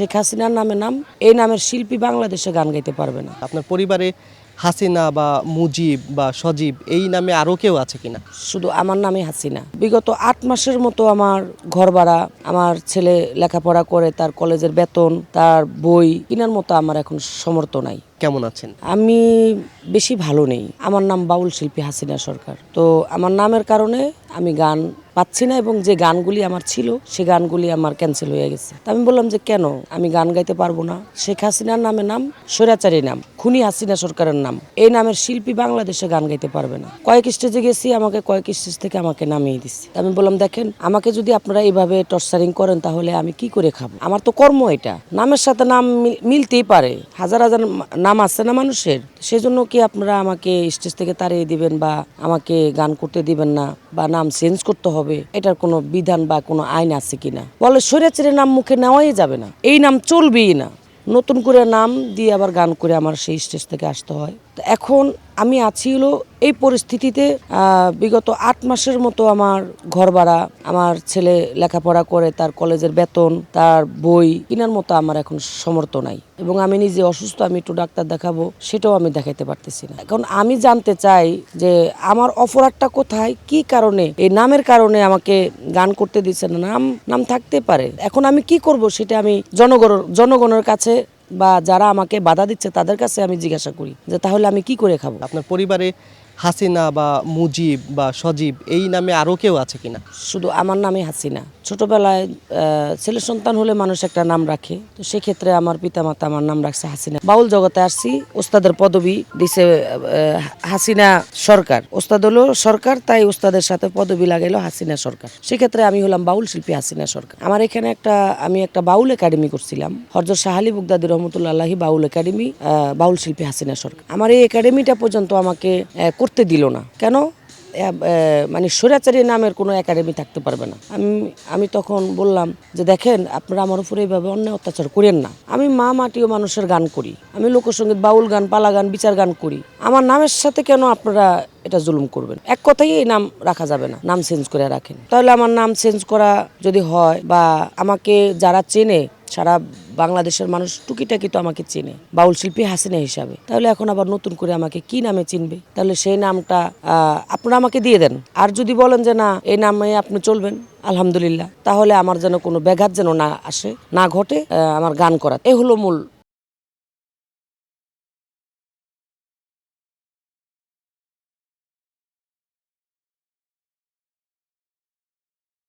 শেখ হাসিনার নামে নাম, এই নামের শিল্পী বাংলাদেশে গান গাইতে পারবে না। আপনার পরিবারে হাসিনা বা মুজিব বা সজীব এই নামে আরও কেউ আছে কিনা? শুধু আমার নামে হাসিনা। বিগত 8 মাসের মতো আমার ঘর ভাড়া, আমার ছেলে লেখাপড়া করে তার কলেজের বেতন, তার বই কেনার মতো আমার এখন সমর্থ নাই। কেমন আছেন? আমি বেশি ভালো নেই। আমার নাম বাউল শিল্পী হাসিনা সরকার। তো আমার নামের কারণে আমি গান পাচ্ছি না, এবং যে গানগুলি আমার ছিল সে গানগুলি আমার ক্যান্সেল হয়ে গেছে। তা আমি বললাম যে কেন আমি গান গাইতে পারবো না? শেখ হাসিনার নামে নাম, স্বৈরাচারী নাম, খুনি হাসিনা সরকারের নাম, এই নামের শিল্পী বাংলাদেশে গান গাইতে পারবে না। কয়েক স্টেজে গেছি, আমাকে কয়েক স্টেজ থেকে আমাকে নামিয়ে দিচ্ছে। আমি বললাম দেখেন, আমাকে যদি আপনারা এইভাবে টর্চারিং করেন তাহলে আমি কি করে খাবো? আমার তো কর্ম এটা, নামের সাথে নাম মিলতেই পারে, হাজার হাজার নাম আছে না মানুষের, সেজন্য কি আপনারা আমাকে স্টেজ থেকে তাড়িয়ে দিবেন বা আমাকে গান করতে দিবেন না বা নাম চেঞ্জ করতে হবে, এটার কোনো বিধান বা কোনো আইন আছে কিনা? বলে স্বৈরাচারী নাম মুখে নেওয়াই যাবে না, এই নাম চলবেই না। নতুন করে নাম দিয়ে আবার গান করে আমার সেই স্টেজ থেকে আসতে হয়। তো এখন আমি আছি হলো এই পরিস্থিতিতে, বিগত 8 মাসের মতো আমার ঘর ভাড়া, আমার ছেলে লেখাপড়া করে তার কলেজের বেতন, তার বই কেনার মতো আমার এখন সমর্থ নাই, এবং আমি নিজে অসুস্থ, আমি একটু ডাক্তার দেখাবো, সেটাও আমি দেখাইতে পারতেছি না। এখন আমি জানতে চাই যে আমার অপরাধটা কোথায়, কি কারণে এই নামের কারণে আমাকে গান করতে দিচ্ছে না? নাম থাকতে পারে, এখন আমি কি করব সেটা আমি জনগণের কাছে বা যারা আমাকে বাধা দিচ্ছে তাদের কাছে আমি জিজ্ঞাসা করি যে তাহলে আমি কি করে খাবো? আপনার পরিবারে হাসিনা বা মুজিব বা সজীব এই নামে আরও কেউ আছে কিনা? শুধু আমার নামে হাসিনা। ছোটবেলায় ছেলে সন্তান হলে মানুষ একটা নাম রাখে, তো সেক্ষেত্রে আমার পিতামাতা আমার নাম রাখছে হাসিনা। বাউল জগতে আসছি, ওস্তাদের পদবি দিছে হাসিনা সরকার। ওস্তাদ হলো সরকার, তাই ওস্তাদের সাথে পদবি লাগাইলো হাসিনা সরকার। সেক্ষেত্রে আমি হলাম বাউল শিল্পী হাসিনা সরকার। আমার এখানে আমি একটা বাউল একাডেমি করছিলাম, হযরত শাহ আলী বুগদাদি রহমতুল্লাহি বাউল একাডেমি, বাউল শিল্পী হাসিনা সরকার। আমার এই একাডেমিটা পর্যন্ত আমাকে করতে দিল না। কেন? মানে স্বৈরাচারী নামের কোনো একাডেমি থাকতে পারবে না। আমি তখন বললাম যে দেখেন, আপনারা আমার উপরে এইভাবে অন্যায় অত্যাচার করেন না। আমি মা মাটি ও মানুষের গান করি, আমি লোকসঙ্গীত, বাউল গান, পালা গান, বিচার গান করি। আমার নামের সাথে কেন আপনারা এটা জুলুম করবেন? এক কথাই এই নাম রাখা যাবে না, নাম চেঞ্জ করে রাখেন। তাহলে আমার নাম চেঞ্জ করা যদি হয়, বা আমাকে যারা চেনে, সারা বাংলাদেশের মানুষ টুকিটাকি তো আমাকে চেনে বাউল শিল্পী হাসিনা হিসাবে, তাহলে এখন আবার নতুন করে আমাকে কি নামে চিনবে? তাহলে সেই নামটা আপনারা আমাকে দিয়ে দেন। আর যদি বলেন যে না, এই নামে আপনি চলবেন, আলহামদুলিল্লাহ, তাহলে আমার যেন কোনো ব্যাঘাত যেন না আসে, না ঘটে আমার গান করা। এ হলো মূল